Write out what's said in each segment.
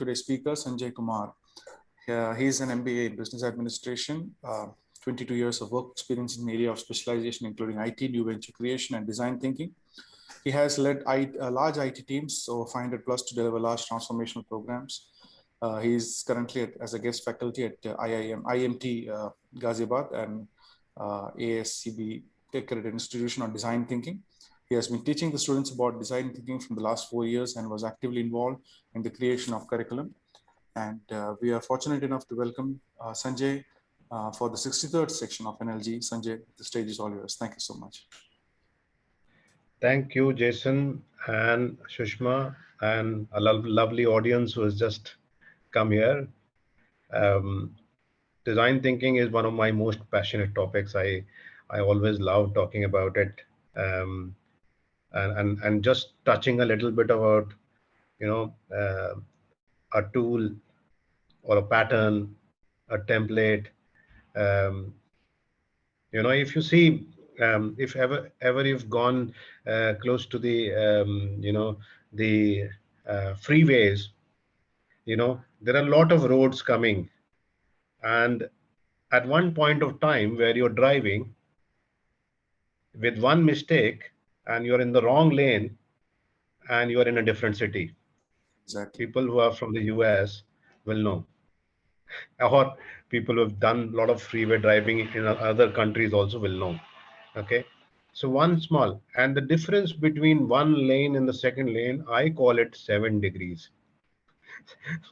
today's speaker, Sanjay Kumar. He is an MBA in Business Administration, 22 years of work experience in the area of specialization, including IT, new venture creation, and design thinking. He has led large IT teams, over 500 plus, to deliver large transformational programs. He is currently as a guest faculty at IMT Ghaziabad and ASCB accredited institution on design thinking. He has been teaching the students about design thinking from the last 4 years and was actively involved in the creation of curriculum. And we are fortunate enough to welcome Sanjay for the 63rd section of NLG. Sanjay, the stage is all yours. Thank you so much. Thank you, Jason and Sushma, and a lovely audience who has just come here. Design thinking is one of my most passionate topics. I always love talking about it, and just touching a little bit about, a tool or a pattern, a template. If you see, if ever you've gone close to the the freeways, there are a lot of roads coming, and at one point of time where you're driving with one mistake and you're in the wrong lane and you're in a different city. Exactly. People who are from the US will know, or people who have done a lot of freeway driving in other countries also will know. Okay, so one small, and the difference between one lane and the second lane, I call it 7 degrees.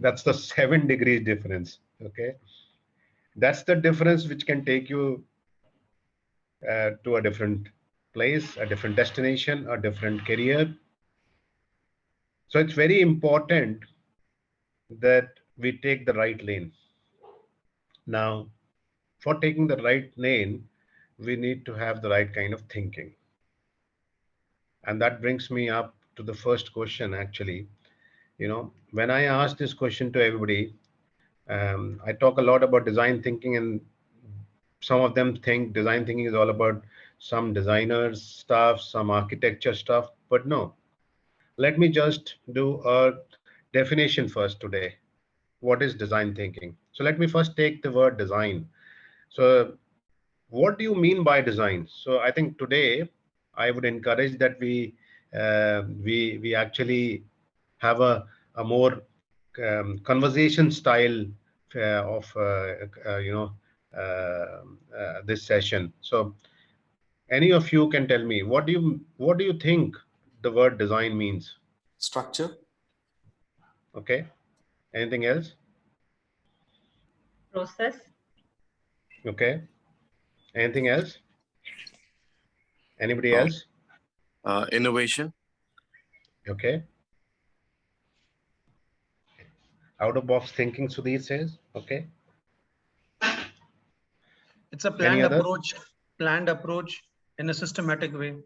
That's the 7 degrees difference. Okay, that's the difference which can take you to a different place, a different destination, a different career. So it's very important that we take the right lane. Now, for taking the right lane, we need to have the right kind of thinking. And that brings me up to the first question, actually. When I ask this question to everybody, I talk a lot about design thinking, and some of them think design thinking is all about some designers stuff, some architecture stuff, but no. Let me just do a definition first today. What is design thinking? So let me first take the word design. So what do you mean by design? So I think today I would encourage that we actually have a more conversation style of this session. So any of you can tell me, what do you think the word design means? Structure. Okay. Anything else? Process. Okay. Anything else? Anybody else? Innovation. Okay. Out of box thinking, Sudhir says. Okay. It's a planned approach in a systematic way.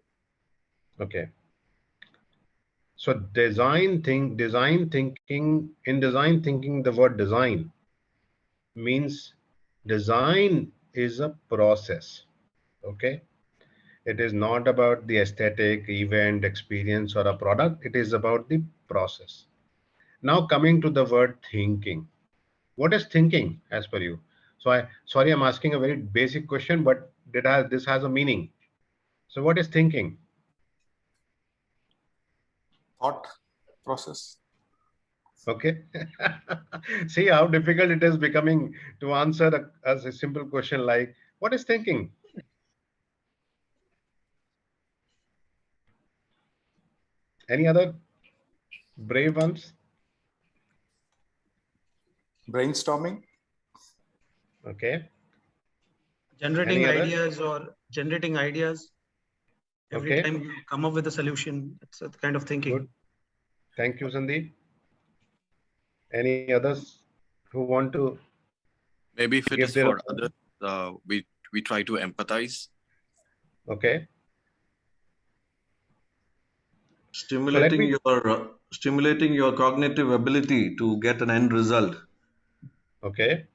Okay. So design thinking, in design thinking, the word design means design is a process. Okay. It is not about the aesthetic, event, experience, or a product. It is about the process. Now coming to the word thinking. What is thinking as per you? So sorry, I'm asking a very basic question, but this has a meaning. So what is thinking? Thought process. Okay. See how difficult it is becoming to answer as a simple question like, what is thinking? Any other brave ones? Brainstorming. Okay. Generating ideas. Every time you come up with a solution, it's a kind of thinking. Good. Thank you, Sandeep. Any others who want to? Maybe if it is for others, we try to empathize. Okay. Stimulating your cognitive ability to get an end result. Okay.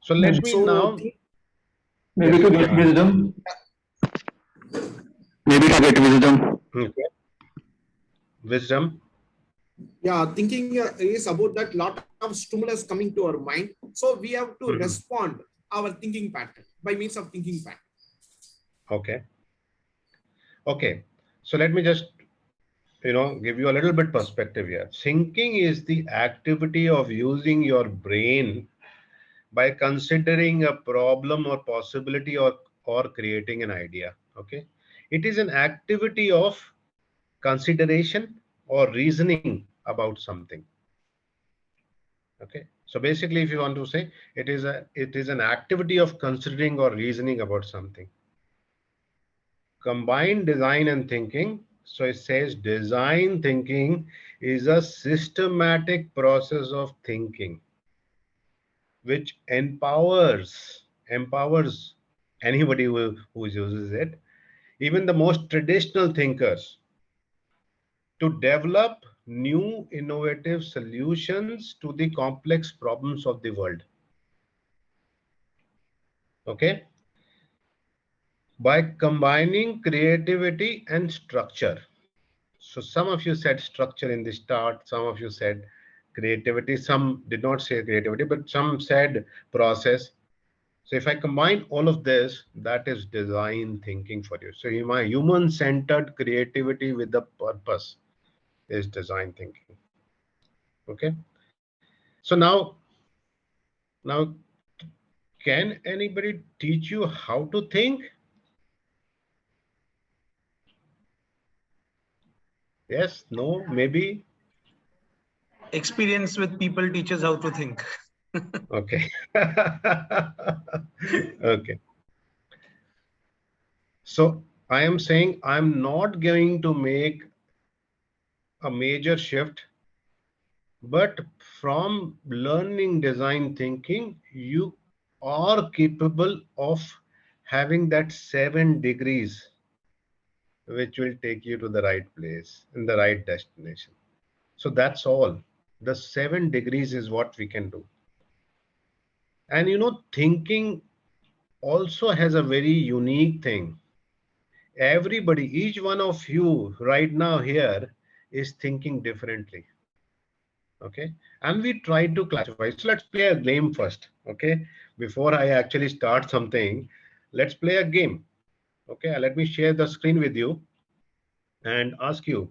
So let me now. Maybe to get wisdom. Okay. Wisdom. Yeah, thinking is about that lot of stimulus coming to our mind. So we have to respond our thinking pattern by means of thinking pattern. Okay. Okay. So let me just, give you a little bit perspective here. Thinking is the activity of using your brain by considering a problem or possibility or creating an idea. Okay. It is an activity of consideration or reasoning about something. Okay. So basically, if you want to say, it is an activity of considering or reasoning about something. Combine design and thinking. So it says design thinking is a systematic process of thinking which empowers anybody who uses it, even the most traditional thinkers, to develop new innovative solutions to the complex problems of the world. Okay, by combining creativity and structure. So some of you said structure in the start, some of you said creativity, some did not say creativity, but some said process. So if I combine all of this, that is design thinking for you. So my human-centered creativity with the purpose is design thinking. Okay. So now, can anybody teach you how to think? Yes, no, maybe. Experience with people teaches how to think. Okay. Okay. So I am saying I'm not going to make a major shift, but from learning design thinking, you are capable of having that 7 degrees, which will take you to the right place in the right destination. So that's all. The 7 degrees is what we can do. And thinking also has a very unique thing. Everybody, each one of you right now here is thinking differently. Okay, and we try to classify. So let's play a game first. Okay, before I actually start something, let's play a game. Okay, let me share the screen with you and ask you,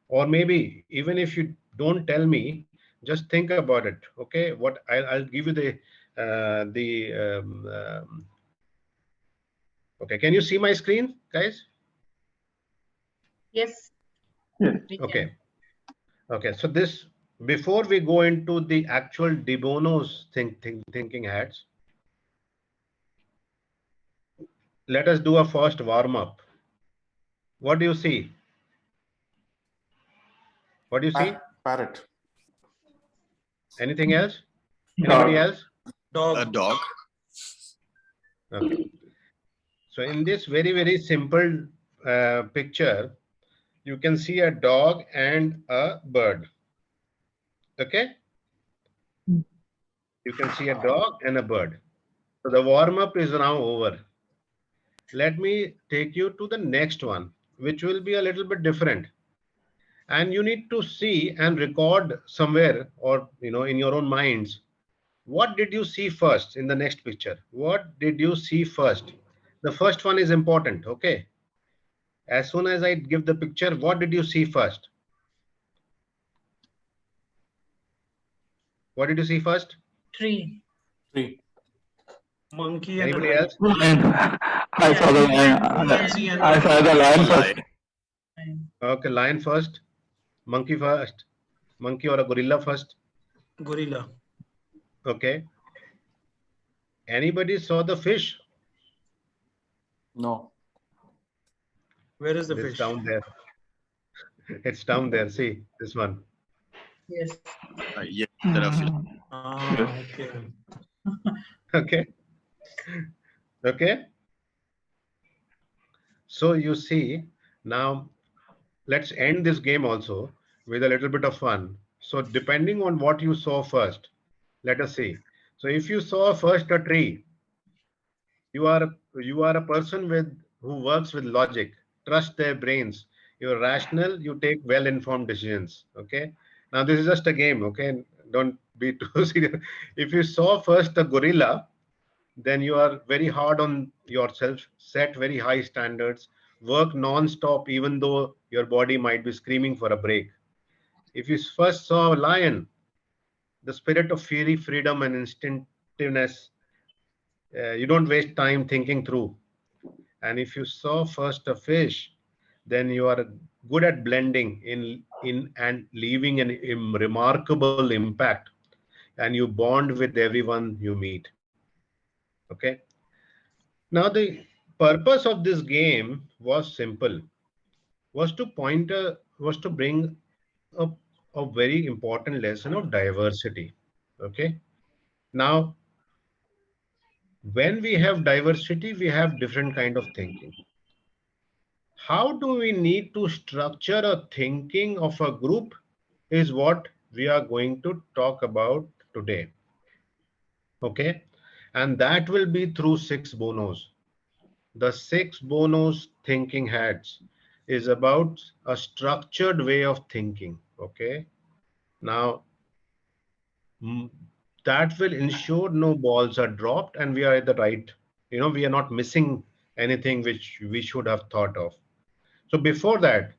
or maybe even if you don't tell me, just think about it. Okay, what I'll give you okay, can you see my screen, guys? Yes. Yes. Okay. Okay, so this, before we go into the actual Bono's thinking hats, let us do a first warm up. What do you see? What do you see? Parrot. Anything else? Dog. Anybody else? Dog. A dog. Okay. So in this very, very simple picture, you can see a dog and a bird. Okay? You can see a dog and a bird. So the warm up is now over. Let me take you to the next one, which will be a little bit different. And you need to see and record somewhere, or in your own minds, what did you see first in the next picture? What did you see first? The first one is important. Okay, as soon as I give the picture, what did you see first? What did you see first? Tree. Tree. Monkey and Anybody a lion. else? Lion. I saw the lion. I saw the lion first. Okay, lion first, monkey first, monkey or a gorilla first. Gorilla. Okay, anybody saw the fish? No. Where is the It's fish? down there. It's down there. See this one. Yes. Yes, there are fish. Okay. Okay. Okay. So you see, now let's end this game also with a little bit of fun. So depending on what you saw first, let us see. So if you saw first a tree, you are a person who works with logic, trust their brains. You're rational, you take well-informed decisions. Okay. Now, this is just a game, okay? Don't be too serious. If you saw first a gorilla, then you are very hard on yourself, set very high standards, work non-stop, even though your body might be screaming for a break. If you first saw a lion, the spirit of fury, freedom, and instinctiveness, you don't waste time thinking through. And if you saw first a fish, then you are good at blending in and leaving an remarkable impact, and you bond with everyone you meet. Okay. Now the purpose of this game was simple, was to bring a, a very important lesson of diversity. Okay. Now when we have diversity, we have different kind of thinking. How do we need to structure a thinking of a group is what we are going to talk about today. Okay. And that will be through six bonos. The six bonos thinking hats is about a structured way of thinking. Okay. Now, mm, that will ensure no balls are dropped and we are at the right, we are not missing anything which we should have thought of. So before that,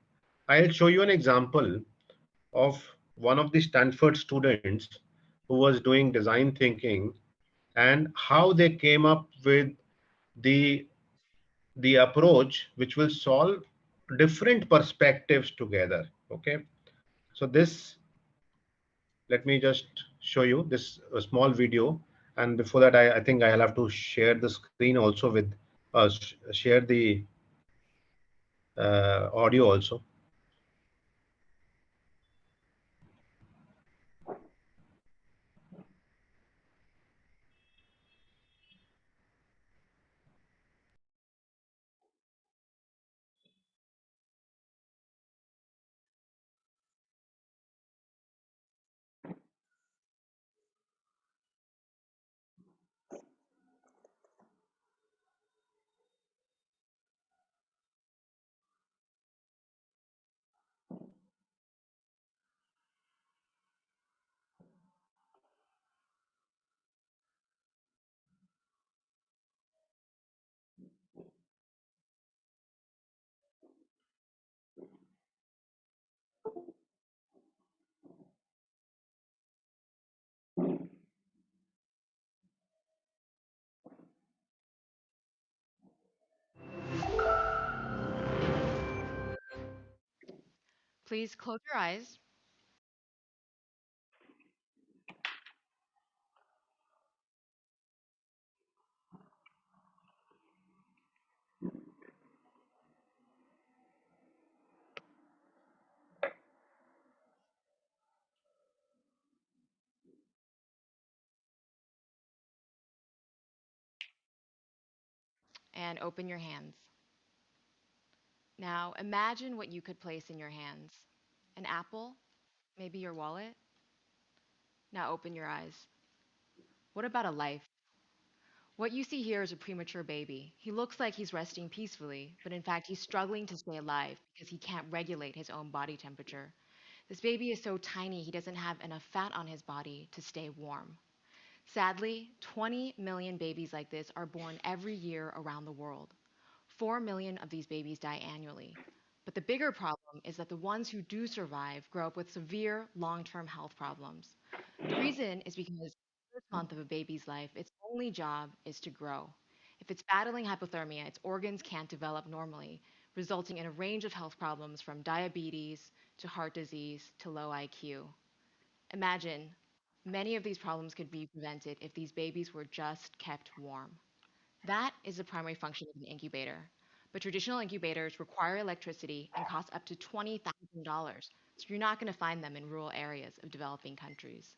I'll show you an example of one of the Stanford students who was doing design thinking and how they came up with the the approach which will solve different perspectives together. Okay, so this, let me just show you this small video, and before that I think I'll have to share the screen also with share the audio also. Please close your eyes and open your hands. Now, imagine what you could place in your hands. An apple, maybe your wallet. Now open your eyes. What about a life? What you see here is a premature baby. He looks like he's resting peacefully, but in fact, he's struggling to stay alive because he can't regulate his own body temperature. This baby is so tiny, he doesn't have enough fat on his body to stay warm. Sadly, 20 million babies like this are born every year around the world. 4 million of these babies die annually. But the bigger problem is that the ones who do survive grow up with severe long term health problems. The reason is because the first month of a baby's life, its only job is to grow. If it's battling hypothermia, its organs can't develop normally, resulting in a range of health problems from diabetes to heart disease to low IQ. Imagine, many of these problems could be prevented if these babies were just kept warm. That is the primary function of an incubator. But traditional incubators require electricity and cost up to $20,000, so you're not going to find them in rural areas of developing countries.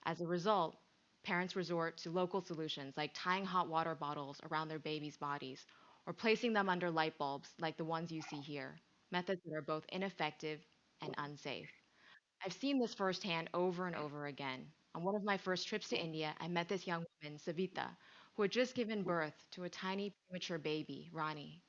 As a result, parents resort to local solutions like tying hot water bottles around their babies' bodies or placing them under light bulbs like the ones you see here, methods that are both ineffective and unsafe. I've seen this firsthand over and over again. On one of my first trips to India, I met this young woman, Savita, who had just given birth to a tiny premature baby, Rani.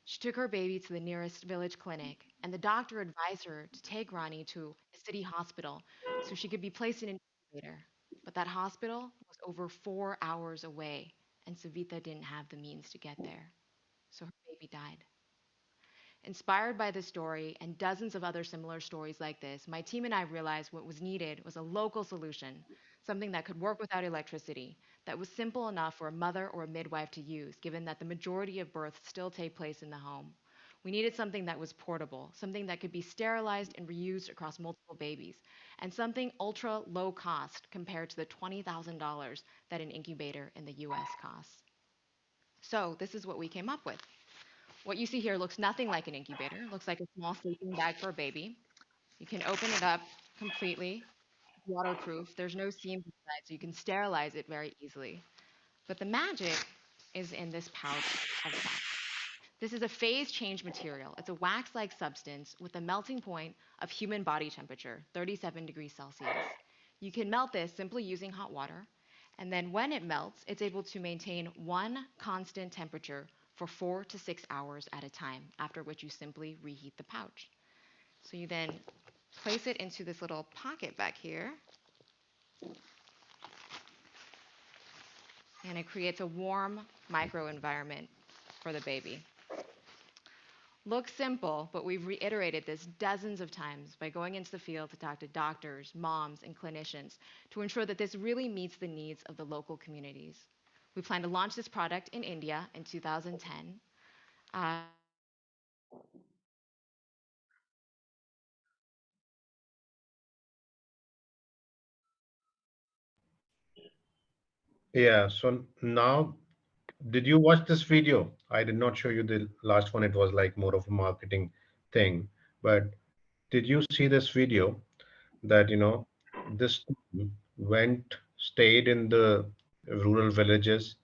She took her baby to the nearest village clinic, and the doctor advised her to take Rani to a city hospital so she could be placed in an incubator. But that hospital was over 4 hours away, and Savita didn't have the means to get there. So her baby died. Inspired by this story and dozens of other similar stories like this, my team and I realized what was needed was a local solution, something that could work without electricity, that was simple enough for a mother or a midwife to use, given that the majority of births still take place in the home. We needed something that was portable, something that could be sterilized and reused across multiple babies, and something ultra low cost compared to the $20,000 that an incubator in the US costs. So, this is what we came up with. What you see here looks nothing like an incubator. It looks like a small sleeping bag for a baby. You can open it up completely, waterproof. There's no seams inside, so you can sterilize it very easily. But the magic is in this pouch of wax. This is a phase change material. It's a wax-like substance with a melting point of human body temperature, 37 degrees Celsius. You can melt this simply using hot water, and then when it melts, it's able to maintain one constant temperature for 4 to 6 hours at a time, after which you simply reheat the pouch. So you then place it into this little pocket back here, and it creates a warm microenvironment for the baby. Looks simple, but we've reiterated this dozens of times by going into the field to talk to doctors, moms, and clinicians to ensure that this really meets the needs of the local communities. We plan to launch this product in India in 2010. Yeah, so now, did you watch this video? I did not show you the last one. It was like more of a marketing thing. But did you see this video that, this team went, stayed in the rural villages,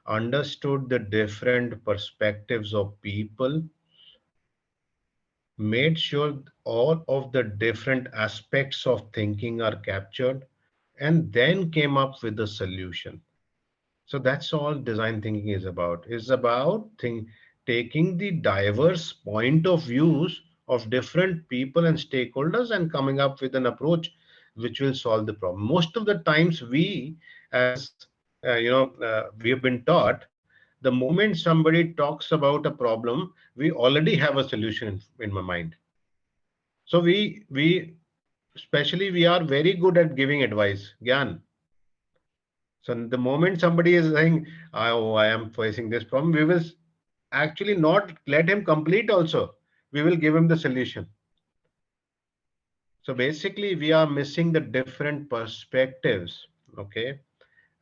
understood the different perspectives of people, made sure all of the different aspects of thinking are captured, and then came up with a solution. So that's all design thinking is about. It's about taking the diverse point of views of different people and stakeholders and coming up with an approach which will solve the problem. Most of the times, we, as we have been taught, the moment somebody talks about a problem, we already have a solution in my mind. So we especially we are very good at giving advice, Gyan. So the moment somebody is saying, "Oh, I am facing this problem," we will actually not let him complete also. We will give him the solution. So basically, we are missing the different perspectives. Okay.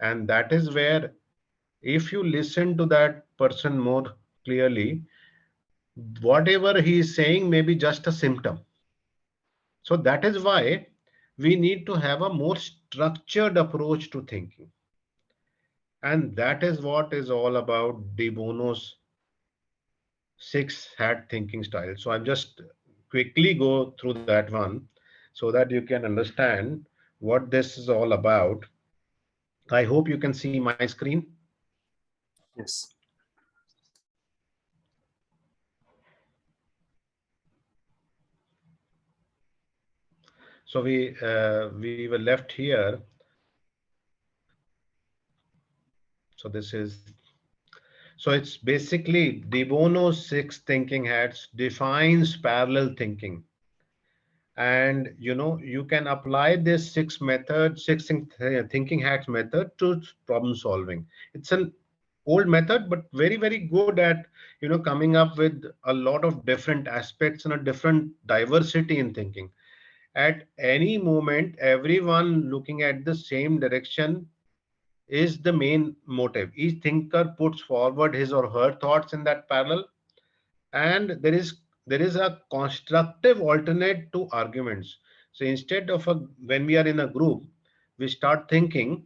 And that is where, if you listen to that person more clearly, whatever he is saying may be just a symptom. So that is why we need to have a more structured approach to thinking. And that is what is all about De Bono's six hat thinking style. So I'll just quickly go through that one so that you can understand what this is all about. I hope you can see my screen. Yes. So we were left here. So this is, so it's basically De Bono's six thinking hats defines parallel thinking. And you can apply this thinking hats method to problem solving. It's an old method, but very, very good at coming up with a lot of different aspects and a different diversity in thinking. At any moment, everyone looking at the same direction is the main motive. Each thinker puts forward his or her thoughts in that parallel, and there is a constructive alternate to arguments. So instead of when we are in a group, we start thinking,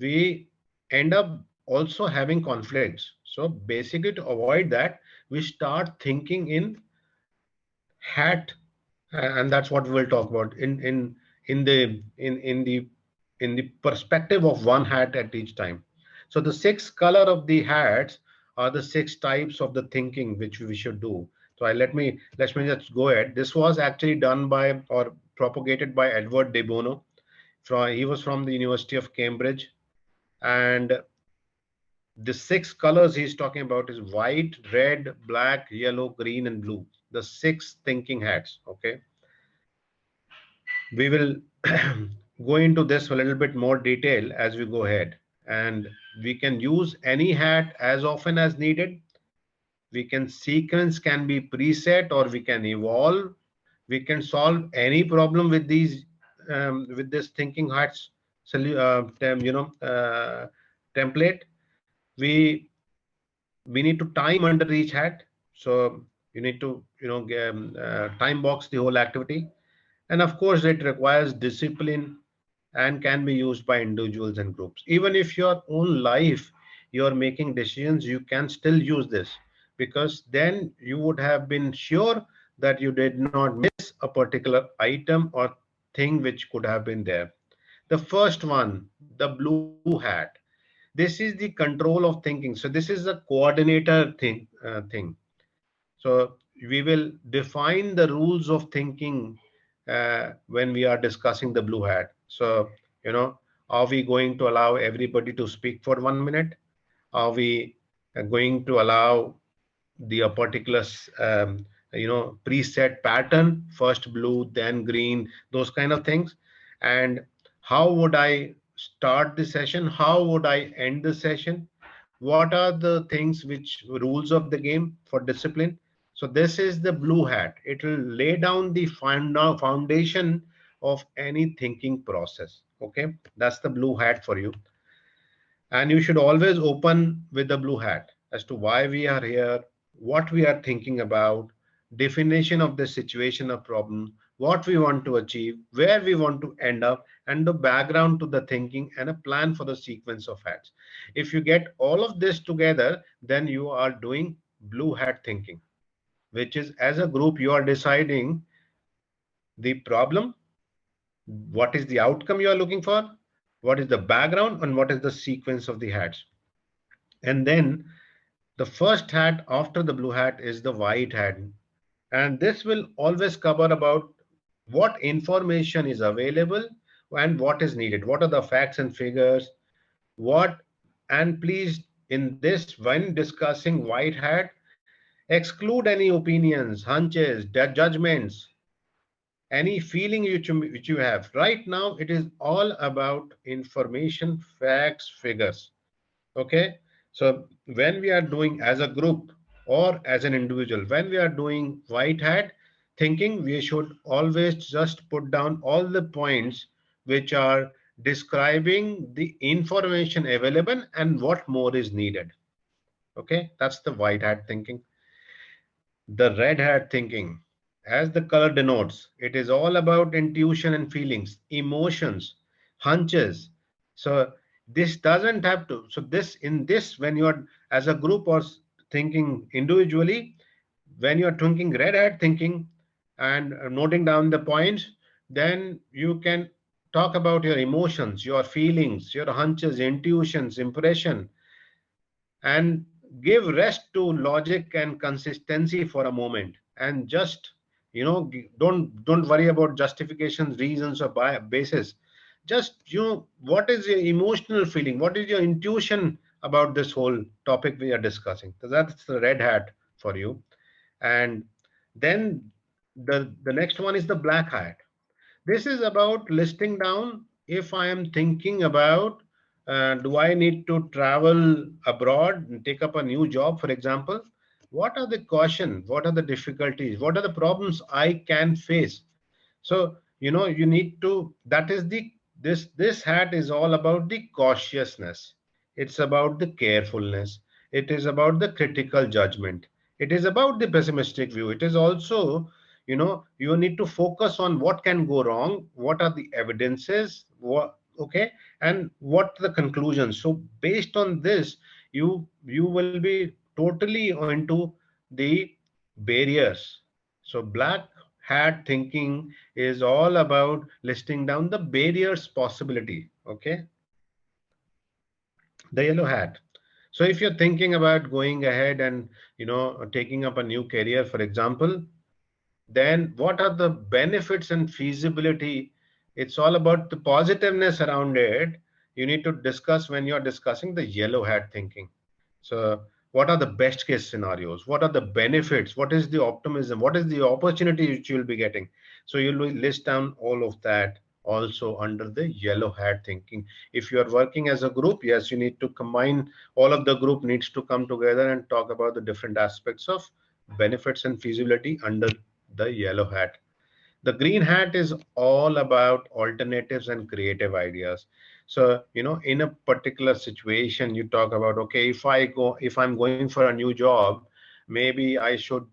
we end up also having conflicts. So basically, to avoid that, we start thinking in hat, and that's what we'll talk about in the perspective of one hat at each time. So the six color of the hats are the 6 types of the thinking which we should do. So let me just go ahead. This was actually done by or propagated by Edward de Bono. He was from the University of Cambridge, and the 6 colors he's talking about is white, red, black, yellow, green, and blue. The 6 thinking hats. Okay, we will go into this a little bit more detail as we go ahead, and we can use any hat as often as needed. We can sequence can be preset, or we can evolve. We can solve any problem with these with this thinking hats template. We we need to time under each hat. So you need to time box the whole activity. And of course it requires discipline and can be used by individuals and groups. Even if your own life you're making decisions, you can still use this, because then you would have been sure that you did not miss a particular item or thing which could have been there. The first one, the blue hat. This is the control of thinking. So this is a coordinator thing. So we will define the rules of thinking when we are discussing the blue hat. So, are we going to allow everybody to speak for 1 minute? Are we going to allow the particular preset pattern, first blue, then green, those kind of things? And how would I start the session? How would I end the session? What are the things which rules of the game for discipline? So this is the blue hat. It will lay down the foundation of any thinking process. Okay, that's the blue hat for you. And you should always open with the blue hat as to why we are here, what we are thinking about, definition of the situation or problem, what we want to achieve, where we want to end up, and the background to the thinking, and a plan for the sequence of hats. If you get all of this together, then you are doing blue hat thinking, which is, as a group, you are deciding the problem, what is the outcome you are looking for, what is the background, and what is the sequence of the hats. And then the first hat after the blue hat is the white hat. And this will always cover about what information is available and what is needed. What are the facts and figures? And please, in this, when discussing white hat, exclude any opinions, hunches, judgments, any feeling which you have. Right now, it is all about information, facts, figures. Okay, so when we are doing as a group or as an individual, when we are doing white hat thinking, we should always just put down all the points which are describing the information available and what more is needed. Okay, that's the white hat thinking. The red hat thinking, as the color denotes, it is all about intuition and feelings, emotions, hunches. So this doesn't have to. So when you are as a group or thinking individually, when you are thinking red hat thinking and noting down the points, then you can talk about your emotions, your feelings, your hunches, intuitions, impression, and give rest to logic and consistency for a moment, and just don't worry about justifications, reasons, or basis. Just what is your emotional feeling, what is your intuition about this whole topic we are discussing. So that's the red hat for you. And then the next one is the black hat. This is about listing down, if I am thinking about, do I need to travel abroad and take up a new job, for example? What are the caution? What are the difficulties? What are the problems I can face? So, you need to, that is this hat is all about the cautiousness. It's about the carefulness. It is about the critical judgment. It is about the pessimistic view. It is also, you need to focus on what can go wrong, what are the evidences, okay, and what the conclusions. So based on this, you will be totally into the barriers. So black hat thinking is all about listing down the barriers possibility. Okay, the yellow hat. So if you're thinking about going ahead and, taking up a new career, for example, then what are the benefits and feasibility? It's all about the positiveness around it. You need to discuss when you're discussing the yellow hat thinking. So what are the best case scenarios? What are the benefits? What is the optimism? What is the opportunity which you'll be getting? So you'll list down all of that also under the yellow hat thinking. If you are working as a group, yes, you need to combine, all of the group needs to come together and talk about the different aspects of benefits and feasibility under the yellow hat. The green hat is all about alternatives and creative ideas. So, in a particular situation, you talk about, okay, if I'm going for a new job, maybe I should,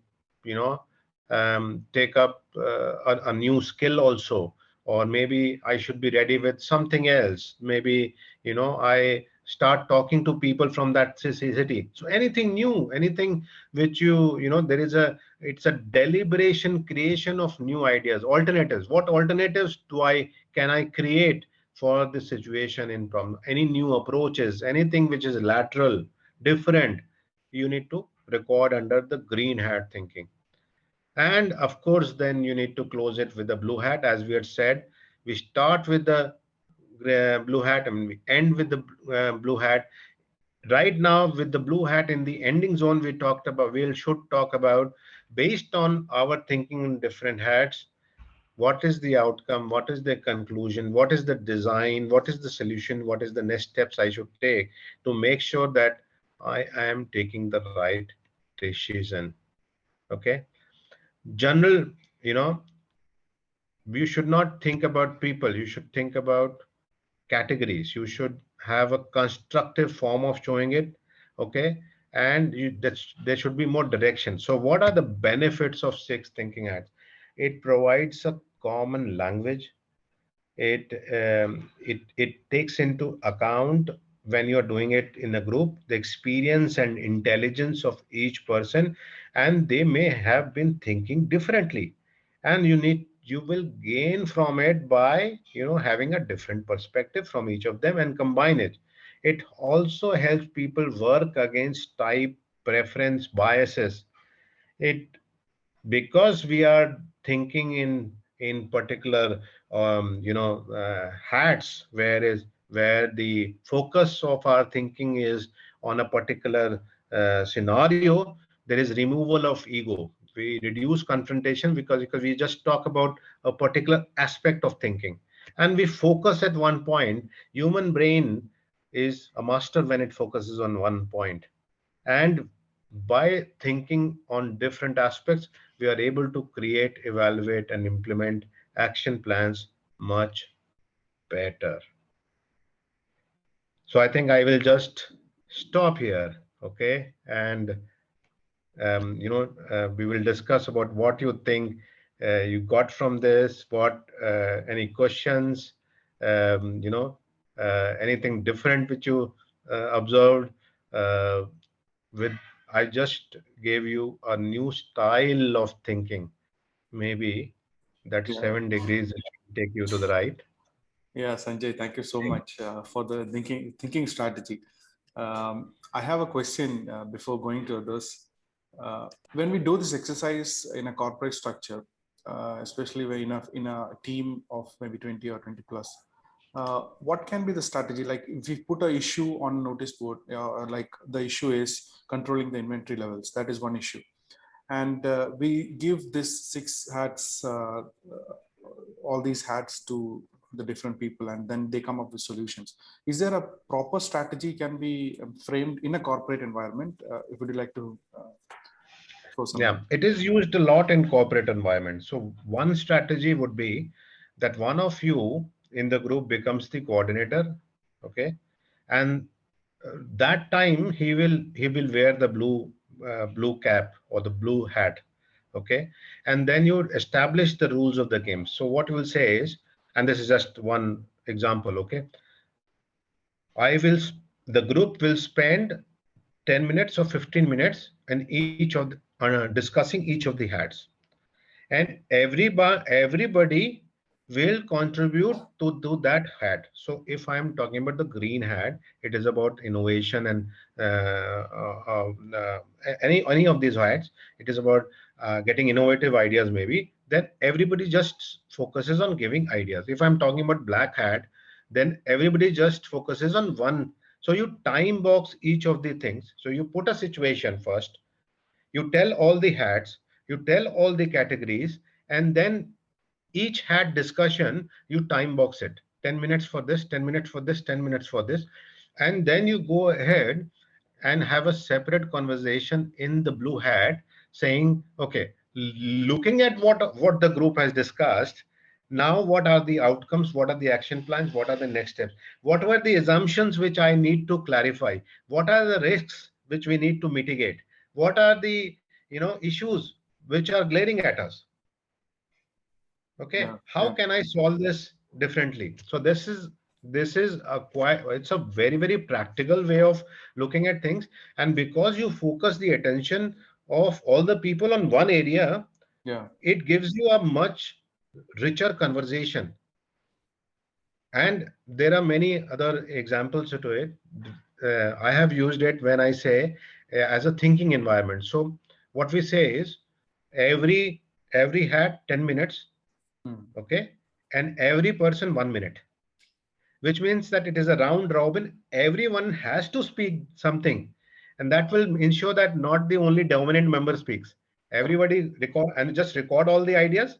take up a new skill also, or maybe I should be ready with something else. Maybe, I start talking to people from that city. So anything new, anything which there is it's a deliberation creation of new ideas, alternatives. What alternatives can I create for this situation in problem? Any new approaches, anything which is lateral, different, you need to record under the green hat thinking. And of course, then you need to close it with the blue hat. As we had said, we start with the blue hat and we end with the blue hat. Right now, with the blue hat in the ending zone, we should talk about, based on our thinking in different hats, what is the outcome, what is the conclusion, what is the design, what is the solution, what is the next steps I should take to make sure that I am taking the right decision. Okay. General, you should not think about people, you should think about categories. You should have a constructive form of showing it. Okay. And there should be more direction. So what are the benefits of six thinking hats? It provides a common language. It takes into account, when you're doing it in a group, the experience and intelligence of each person, and they may have been thinking differently, and you will gain from it by having a different perspective from each of them and combine it. It also helps people work against type preference biases. It Because we are thinking in particular hats, where the focus of our thinking is on a particular scenario, there is removal of ego. We reduce confrontation because we just talk about a particular aspect of thinking, and we focus at one point. Human brain is a master when it focuses on one point, and by thinking on different aspects, we are able to create, evaluate, and implement action plans much better. So I think I will just stop here. Okay. And we will discuss about what you think you got from this, what any questions, anything different which you observed. With I just gave you a new style of thinking. Maybe that 7 degrees will take you to the right. Yeah, Sanjay, thank you so much for the thinking strategy. I have a question before going to this. When we do this exercise in a corporate structure, especially when in a team of maybe 20 or 20 plus, what can be the strategy? Like if we put an issue on notice board, like the issue is controlling the inventory levels, that is one issue. And we give this six hats, all these hats to the different people, and then they come up with solutions. Is there a proper strategy can be framed in a corporate environment? If would you like to throw some? Yeah, it is used a lot in corporate environment. So one strategy would be that one of you in the group becomes the coordinator. Okay. And that time he will wear the blue cap or the blue hat. Okay. And then you establish the rules of the game. So what you will say is, and this is just one example. Okay. I will, the group will spend 10 minutes or 15 minutes and discussing each of the hats. And everybody will contribute to that hat. So if I'm talking about the green hat, it is about innovation and any of these hats. It is about getting innovative ideas maybe. Then everybody just focuses on giving ideas. If I'm talking about black hat, then everybody just focuses on one. So you time box each of the things. So you put a situation first, you tell all the hats, you tell all the categories, and then each hat discussion, you time box it. 10 minutes for this, 10 minutes for this, 10 minutes for this. And then you go ahead and have a separate conversation in the blue hat saying, okay, looking at what the group has discussed, now what are the outcomes, what are the action plans, what are the next steps, what were the assumptions which I need to clarify, what are the risks which we need to mitigate, what are the issues which are glaring at us. Okay, Yeah, how yeah, can I solve this differently? So this is a quite, it's a very practical way of looking at things. And because you focus the attention of all the people on one area, yeah, it gives you a much richer conversation. And there are many other examples to it. I have used it when I say as a thinking environment. So what we say is every hat 10 minutes, mm, okay, and every person 1 minute, which means that it is a round robin. Everyone has to speak something, and that will ensure that not the only dominant member speaks. correct. Everybody record and just record all the ideas.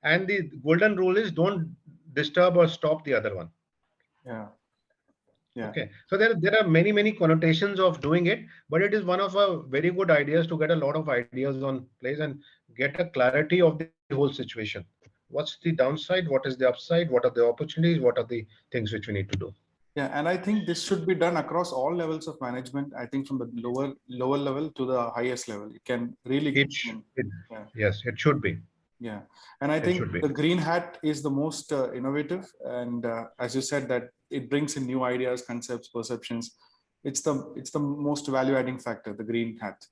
And the golden rule is don't disturb or stop the other one. Yeah, yeah, Okay, so there are many connotations of doing it, but it is one of a very good ideas to get a lot of ideas on place and get a clarity of the whole situation. What's the downside? What is the upside? What are the opportunities? What are the things which we need to do? yeah. And I think this should be done across all levels of management. I think from the lower level to the highest level, it can really, It, I mean, yeah. yes, it should be. Yeah, and I It should think be. the green hat is the most innovative, and as you said, that it brings in new ideas, concepts, perceptions. It's the most value adding factor, the green hat.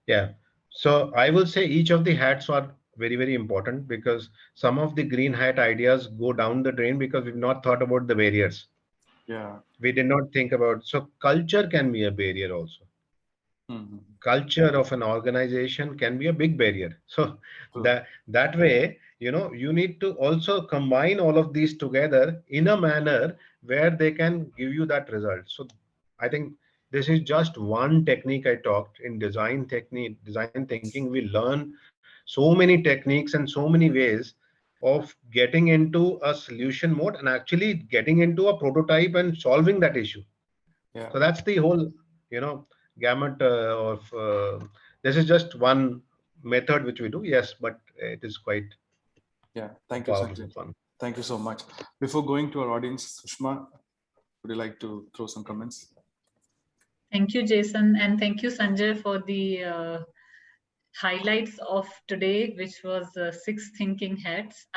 Yeah. So I will say each of the hats are very important because some of the green hat ideas go down the drain because we've not thought about the barriers. Yeah. We did not think about. So culture can be a barrier also. Mm-hmm. Culture of an organization can be a big barrier. So True. that way, you need to also combine all of these together in a manner where they can give you that result. So I think this is just one technique I talked in design thinking. We learn so many techniques and so many ways of getting into a solution mode and actually getting into a prototype and solving that issue. Yeah. So that's the whole, gamut of. This is just one method which we do. Yes, but it is quite Yeah. a Thank you, powerful Sanjay. one. Thank you so much. Before going to our audience, Sushma, would you like to throw some comments? Thank you, Jason, and thank you, Sanjay, for the highlights of today, which was 6 thinking hats.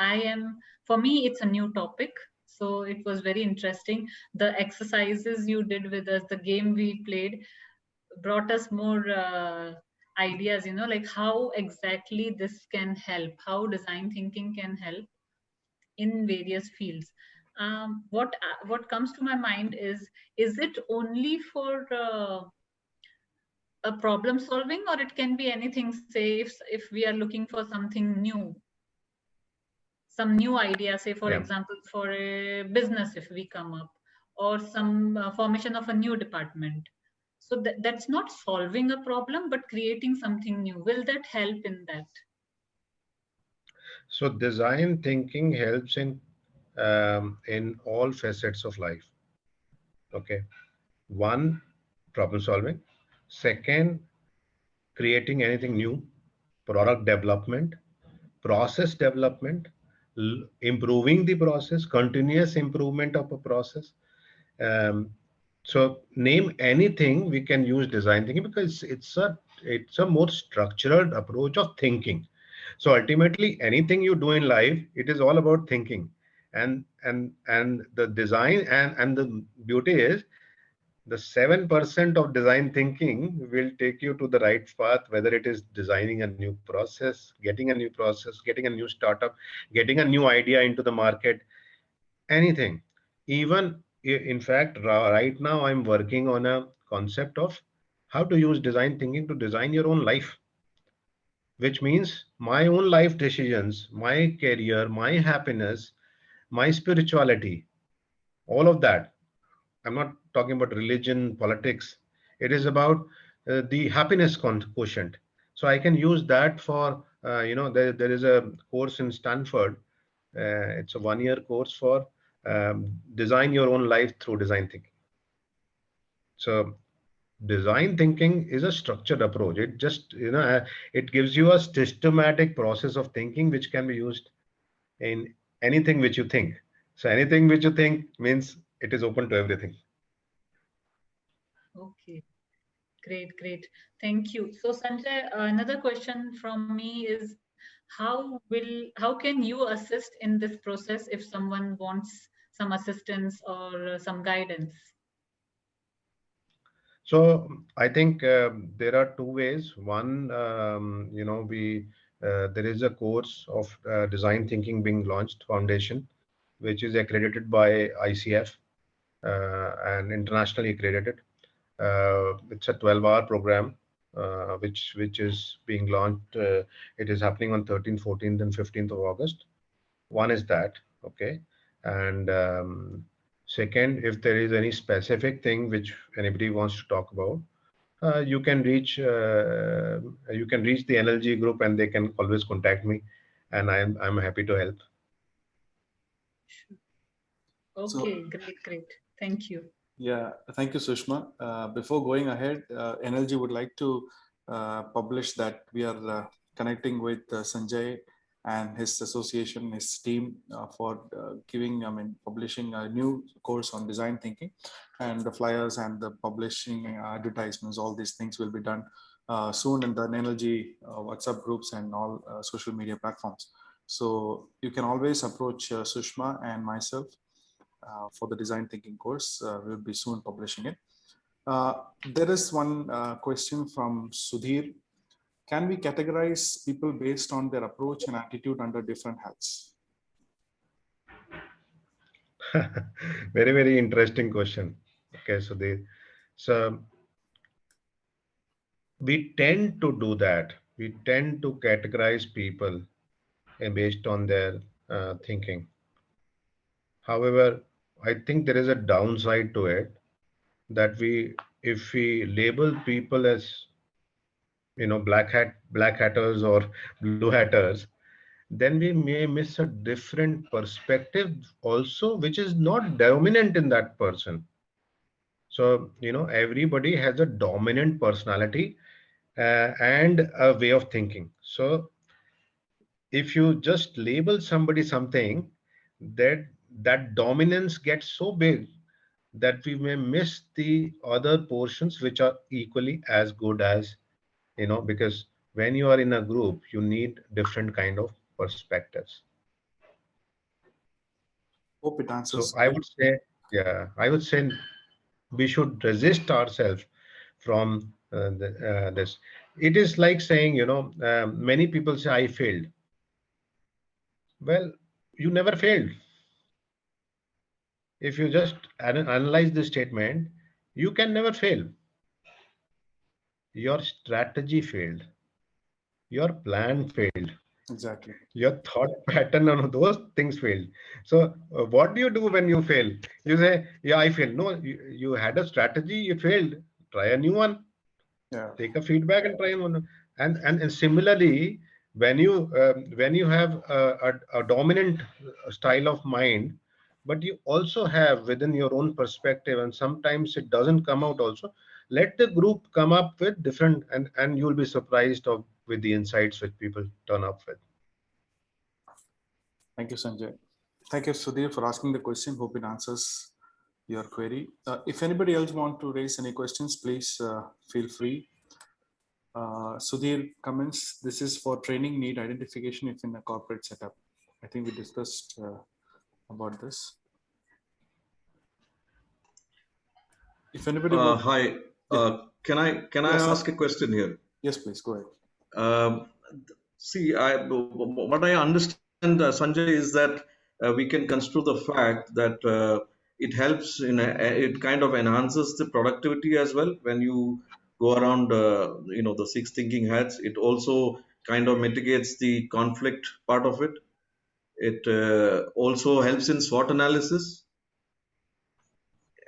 For me, it's a new topic, so it was very interesting. The exercises you did with us, the game we played, brought us more ideas, like how exactly this can help, how design thinking can help in various fields. What comes to my mind is it only for a problem solving, or it can be anything? Say if we are looking for something new, some new idea, say for Yeah. example for a business, if we come up, or some formation of a new department, so that's not solving a problem but creating something new. Will that help in that? So design thinking helps in all facets of life. Okay. One, problem solving. Second, creating anything new, product development, process development, improving the process, continuous improvement of a process. Um, so name anything, we can use design thinking because it's a more structured approach of thinking. So ultimately, anything you do in life, it is all about thinking, and the design and the beauty is The 7% of design thinking will take you to the right path, whether it is designing a new process, getting a new startup, getting a new idea into the market, anything. Even in fact, right now I'm working on a concept of how to use design thinking to design your own life, which means my own life decisions, my career, my happiness, my spirituality, all of that. I'm not talking about religion, politics. It is about the happiness quotient. So I can use that for, there is a course in Stanford. It's a 1-year course for design your own life through design thinking. So design thinking is a structured approach. It just, it gives you a systematic process of thinking which can be used in anything which you think. So anything which you think means it is open to everything. Okay, great. Thank you. So Sanjay, another question from me is, how can you assist in this process if someone wants some assistance or some guidance? So I think there are two ways. One, there is a course of design thinking being launched, foundation, which is accredited by ICF and internationally accredited. It's a 12-hour program, which is being launched. It is happening on 13th, 14th, and 15th of August. One is that, okay, and second, if there is any specific thing which anybody wants to talk about, you can reach the NLG group, and they can always contact me, and I'm happy to help. Okay, great. Thank you. Yeah, thank you, Sushma. Before going ahead, NLG would like to publish that we are connecting with Sanjay and his association, his team for publishing a new course on design thinking, and the flyers and the publishing advertisements, all these things will be done soon in the NLG WhatsApp groups and all social media platforms. So you can always approach Sushma and myself for the design thinking course. We'll be soon publishing it. There is one question from Sudhir. Can we categorize people based on their approach and attitude under different hats? Very interesting question. Okay, so we tend to do that. We tend to categorize people based on their thinking. However, I think there is a downside to it, that if we label people as black hatters or blue hatters, then we may miss a different perspective also, which is not dominant in that person. So everybody has a dominant personality and a way of thinking. So if you just label somebody something, that dominance gets so big that we may miss the other portions which are equally as good as, because when you are in a group, you need different kind of perspectives. Hope it answers. So I would say we should resist ourselves from this. It is like saying, many people say I failed. Well, you never failed. If you just analyze this statement, you can never fail. Your strategy failed. Your plan failed. Exactly. Your thought pattern on those things failed. So what do you do when you fail? You say, yeah, I failed. No, you had a strategy, you failed. Try a new one. Yeah. Take a feedback and try one. And similarly, when you have a dominant style of mind, but you also have within your own perspective, and sometimes it doesn't come out also, let the group come up with different, and you'll be surprised with the insights which people turn up with. Thank you, Sanjay. Thank you, Sudhir, for asking the question. Hope it answers your query. If anybody else want to raise any questions, please feel free. Sudhir comments, this is for training need identification if in a corporate setup. I think we discussed about this. If anybody would, Hi. Can I ask a question here? Yes, please go ahead. See, what I understand, Sanjay, is that we can construe the fact that it helps it kind of enhances the productivity as well when you go around, the six thinking hats. It also kind of mitigates the conflict part of it. It also helps in SWOT analysis,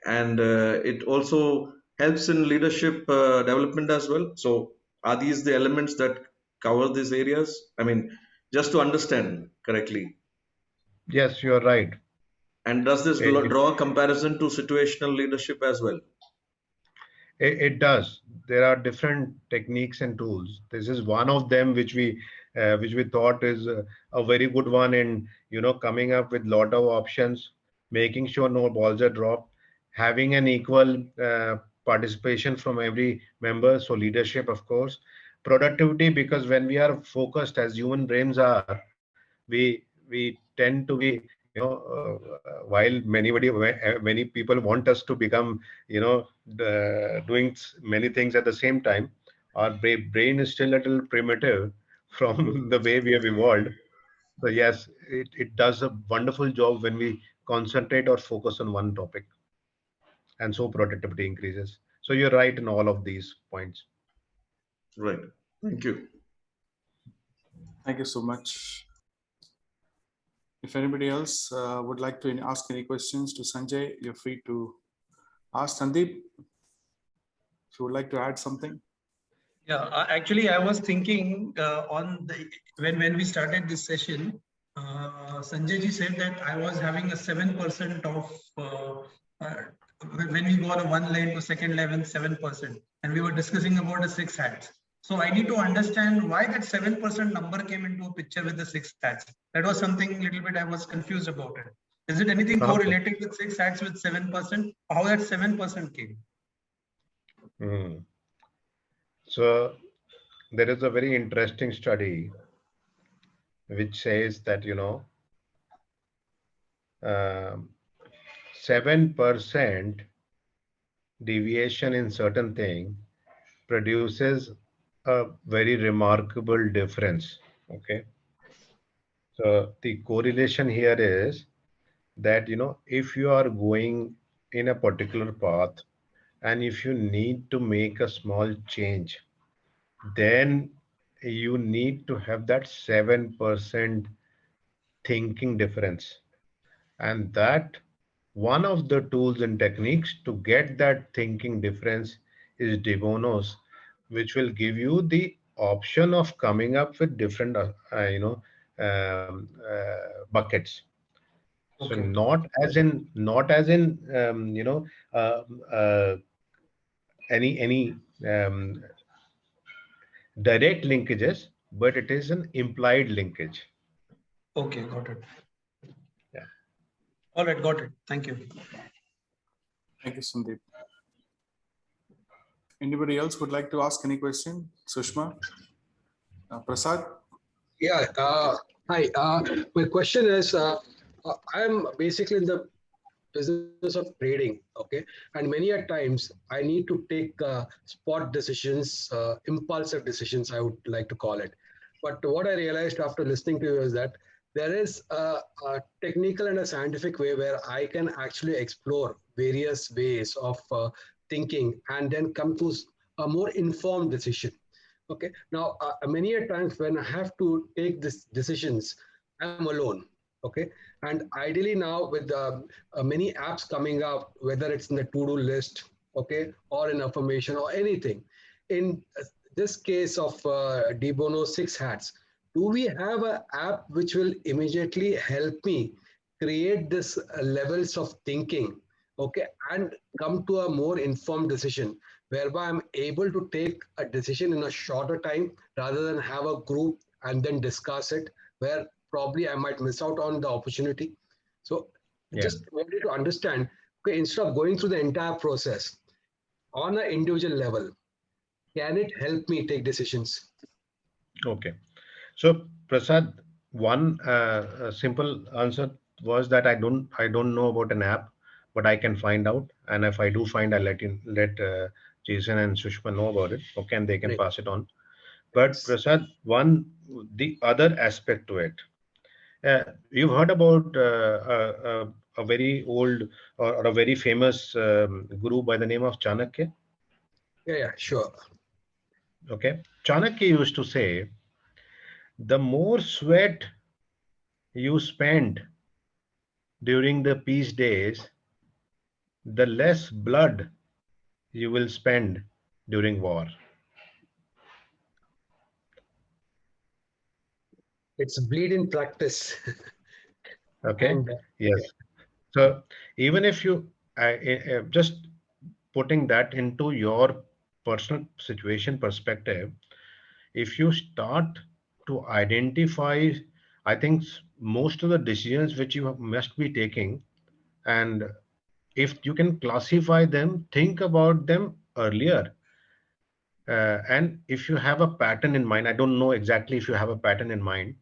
and it also helps in leadership development as well. So, are these the elements that cover these areas? I mean, just to understand correctly. Yes, you're right. And does this draw a comparison to situational leadership as well? It does. There are different techniques and tools. This is one of them which we thought is a very good one in coming up with lot of options, making sure no balls are dropped, having an equal participation from every member. So leadership, of course, productivity, because when we are focused as human brains are, we tend to be while many people want us to become doing many things at the same time, our brain is still a little primitive from the way we have evolved. So yes, it does a wonderful job when we concentrate or focus on one topic, and so productivity increases. So you're right in all of these points. Right. Thank you. Thank you so much. If anybody else would like to ask any questions to Sanjay, you're free to ask. Sandeep, if you would like to add something. Yeah, actually, I was thinking when we started this session, Sanjay ji said that I was having a 7% of when we go on a one lane to second lane, 7%, and we were discussing about the six hats. So I need to understand why that 7% number came into a picture with the six hats. That was something little bit I was confused about it. Is it anything correlated with six hats with 7%? How that 7% came? So there is a very interesting study which says that 7% deviation in certain thing produces a very remarkable difference. Okay, so the correlation here is that if you are going in a particular path, and if you need to make a small change, then you need to have that 7% thinking difference. And that one of the tools and techniques to get that thinking difference is De Bono's, which will give you the option of coming up with different buckets. So Okay. not as in uh, uh, any direct linkages, but it is an implied linkage. Okay, got it. Yeah. All right, got it. Thank you. Thank you, Sandeep. Anybody else would like to ask any question? Sushma? Prasad? Yeah. Hi. My question is, I'm basically in the business of trading. Okay, and many a times I need to take spot decisions, impulsive decisions, I would like to call it. But what I realized after listening to you is that there is a technical and a scientific way where I can actually explore various ways of thinking and then come to a more informed decision. Okay. Now, many a times when I have to take these decisions, I'm alone. Okay. And ideally now with many apps coming up, whether it's in the to-do list, okay, or in affirmation or anything, in this case of Debono six hats, do we have an app which will immediately help me create this levels of thinking, okay, and come to a more informed decision, whereby I'm able to take a decision in a shorter time rather than have a group and then discuss it, where probably I might miss out on the opportunity. So just wanted to understand, okay, instead of going through the entire process on an individual level, can it help me take decisions? Okay. So Prasad, one simple answer was that I don't know about an app, but I can find out. And if I do find, I'll let Jason and Sushma know about it. Okay, and they can Great. pass it on. But Prasad, the other aspect to it. You've heard about a very old or a very famous guru by the name of Chanakya. Yeah, sure. Okay, Chanakya used to say, the more sweat you spend during the peace days, the less blood you will spend during war. It's bleed in practice. Okay, And yes. So even if you just putting that into your personal situation perspective, if you start to identify, I think most of the decisions which you must be taking, and if you can classify them, think about them earlier. And if you have a pattern in mind, I don't know exactly if you have a pattern in mind,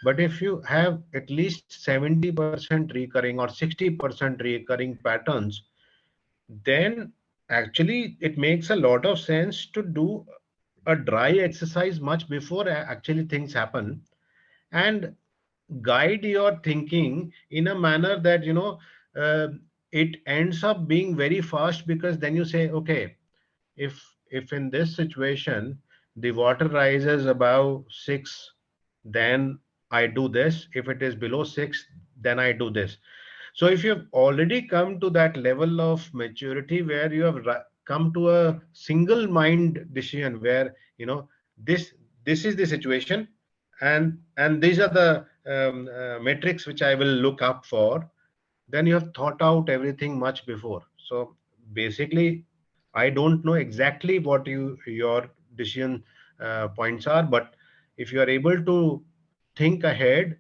but if you have at least 70% recurring or 60% recurring patterns, then actually it makes a lot of sense to do a dry exercise much before actually things happen, and guide your thinking in a manner that uh, it ends up being very fast, because then you say, okay, if in this situation the water rises above 6, then I do this. If it is below 6, then I do this. So if you've already come to that level of maturity where you have come to a single mind decision where this is the situation, and these are the metrics which I will look up for, then you have thought out everything much before. So basically, I don't know exactly what your decision points are, but if you are able to think ahead,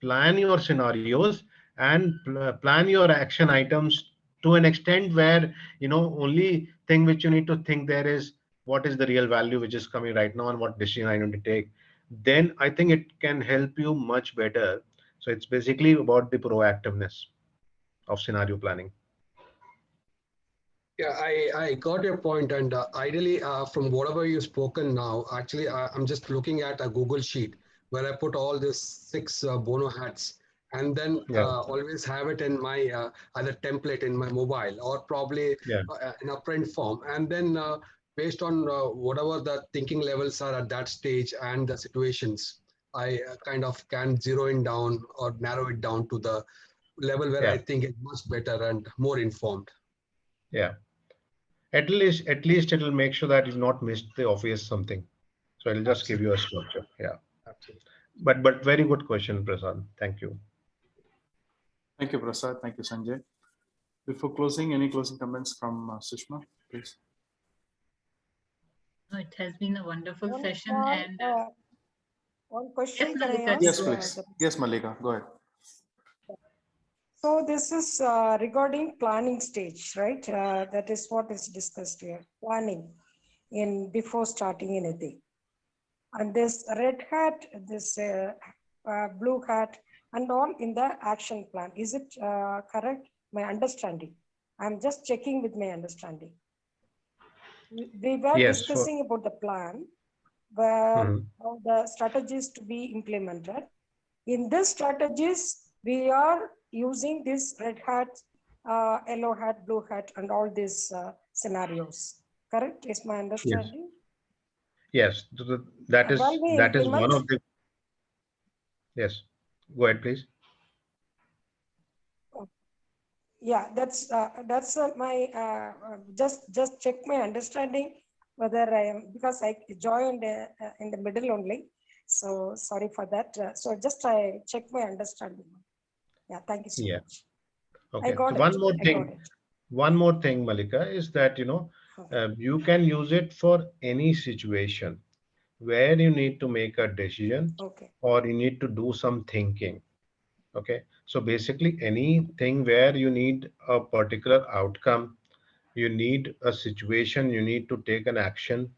plan your scenarios, and plan your action items to an extent where only thing which you need to think there is what is the real value which is coming right now and what decision I need to take, then I think it can help you much better. So it's basically about the proactiveness of scenario planning. yeah, I got your point, and ideally, from whatever you've spoken now, actually, I'm just looking at a Google sheet where I put all these 6 Bono hats, and then Yeah, always have it in my either template in my mobile or probably yeah, in a print form, and then based on whatever the thinking levels are at that stage and the situations, I kind of can zero in down or narrow it down to the level where I yeah, think it's much better and more informed. yeah. At least it'll make sure that you've not missed the obvious something. So it'll just give Absolutely. you a structure. Yeah. Absolutely. But very good question, Prasad. Thank you. Thank you, Prasad. Thank you, Sanjay. Before closing, any closing comments from Sushma, please? It has been a wonderful One session. small, And one yes, question can I Malika, Yes, ask? go ahead. please. Yes, Malika, go ahead. So this is regarding planning stage, right? That is what is discussed here, planning in before starting anything. And this red hat, this blue hat, and all in the action plan. Is it correct? My understanding. I'm just checking with my understanding. We were Yes. discussing about the plan, where Mhm. all the strategies to be implemented. In this strategies, we are using this red hat, yellow hat, blue hat, and all these scenarios. Correct? Is my Yes. understanding? Yes. That While is we that is one implement, of the. Yes. Go ahead, please. yeah, that's my just check my understanding whether I am, because I joined in the middle only. So sorry for that. So just I check my understanding. Yeah, thank you so Yeah. much. I Okay. So got it. I got it. one more thing, Malika, is that you can use it for any situation where you need to make a decision Okay. or you need to do some thinking. Okay, so basically anything where you need a particular outcome, you need a situation, you need to take an action.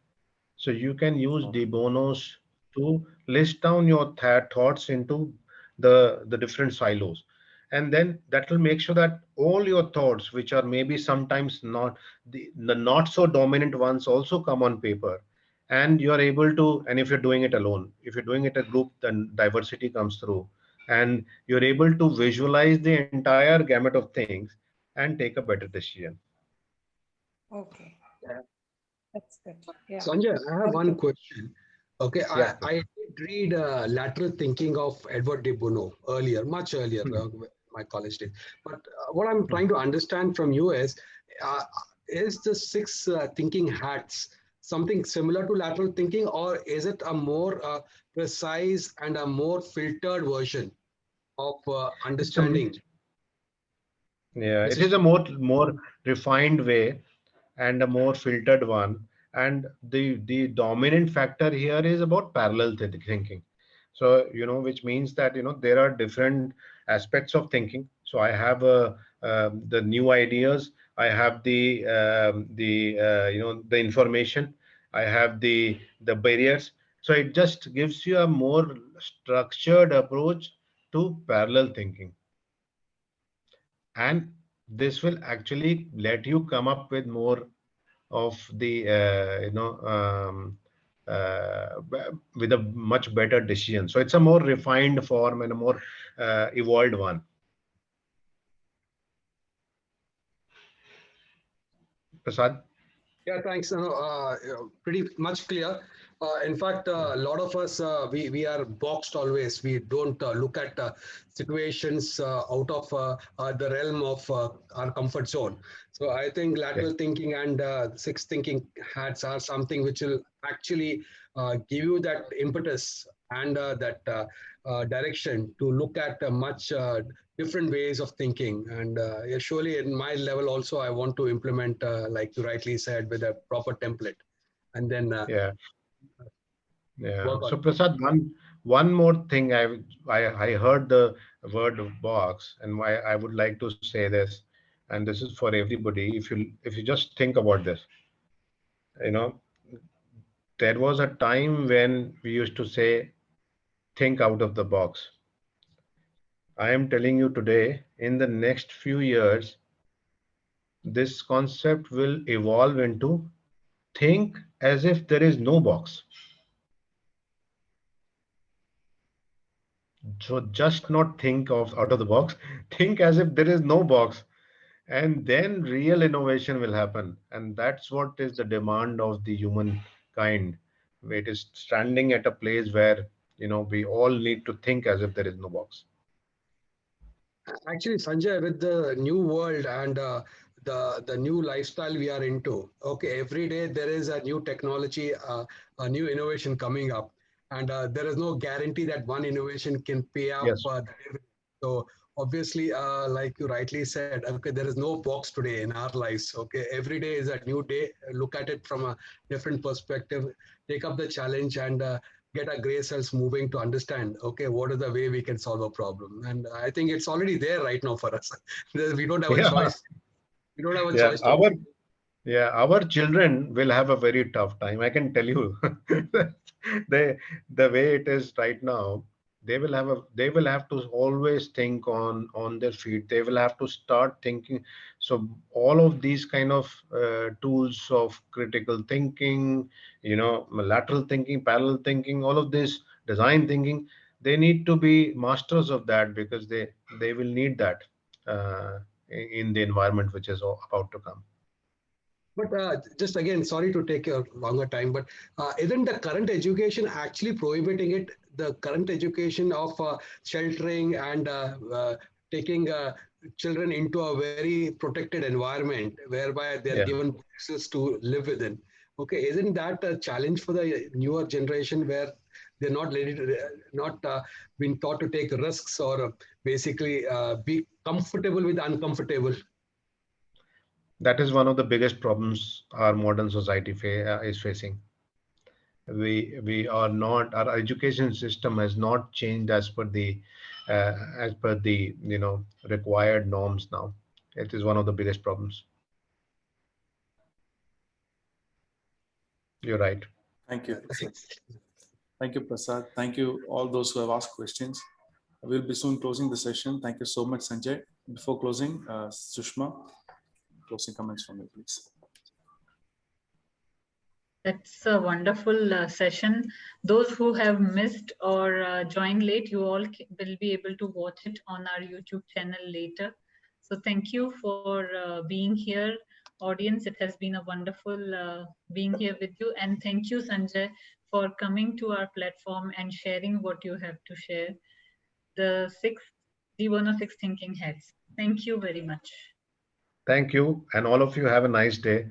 So you can use Okay. de bonos to list down your thoughts into the different silos. and then that will make sure that all your thoughts, which are maybe sometimes not the not so dominant ones, also come on paper, and you're able to. And if you're doing it alone, if you're doing it a group, then diversity comes through, and you're able to visualize the entire gamut of things and take a better decision. Okay. That's good. Yeah. Sanjay, I have Thank one you. question. Okay, Yeah. I did read Lateral Thinking of Edward de Bono earlier, much earlier, my college days. But what I'm trying to understand from you uh, is the six thinking hats something similar to lateral thinking, or is it a more precise and a more filtered version of It's a understanding? Yeah, This it is is a more refined way and a more filtered one. And the dominant factor here is about parallel thinking. So, which means that, there are different aspects of thinking. So I have the new ideas, I have the information, I have the barriers. So it just gives you a more structured approach to parallel thinking, and this will actually let you come up with more of the with a much better decision. So it's a more refined form and a more evolved one. Prasad? Yeah, thanks. Pretty much clear. In fact, a lot of us we are boxed always. We don't look at situations out of the realm of our comfort zone. So I think Yes. lateral thinking and six thinking hats are something which will actually give you that impetus and that direction to look at much different ways of thinking. And yeah, surely in my level also, I want to implement, like you rightly said, with a proper template, and then Yeah. Yeah. work on So it. Prasad, one more thing. I heard the word box, and why I would like to say this, and this is for everybody. If you just think about this, you know, there was a time when we used to say, think out of the box. I am telling you today, in the next few years, this concept will evolve into think as if there is no box. So just not think of out of the box, think as if there is no box. And then real innovation will happen. And that's what is the demand of the humankind. It is standing at a place where, we all need to think as if there is no box. Actually, Sanjay, with the new world and the new lifestyle we are into, okay, every day there is a new technology, a new innovation coming up, and there is no guarantee that one innovation can pay up. Yes. So obviously, like you rightly said, okay, there is no box today in our lives. Okay, every day is a new day. Look at it from a different perspective. Take up the challenge and get our gray cells moving to understand, okay, what is the way we can solve a problem. And I think it's already there right now for us. We don't have a Yeah. choice. We don't have a Yeah. choice to. Our children will have a very tough time. I can tell you, they the way it is right now, they will have to always think on their feet. They will have to start thinking. So all of these kind of tools of critical thinking, lateral thinking, parallel thinking, all of this design thinking, they need to be masters of that, because they will need that in the environment which is about to come. But just again, sorry to take your longer time, but isn't the current education actually prohibiting it? The current education of sheltering and taking children into a very protected environment whereby they're Yeah. given boxes to live within. Okay, isn't that a challenge for the newer generation where they're not ready to, not being taught to take risks or basically be comfortable with uncomfortable? That is one of the biggest problems our modern society is facing. We are not, our education system has not changed as per the required norms now. It is one of the biggest problems. You're right. Thank you, Prasad. Thank you, Prasad. Thank you, all those who have asked questions. We'll be soon closing the session. Thank you so much, Sanjay. Before closing, Sushma, closing comments from you, please. That's a wonderful session. Those who have missed or joined late, you all will be able to watch it on our YouTube channel later. So thank you for being here, audience. It has been a wonderful being here with you. And thank you, Sanjay, for coming to our platform and sharing what you have to share. The 106 Thinking Heads. Thank you very much. Thank you. And all of you have a nice day.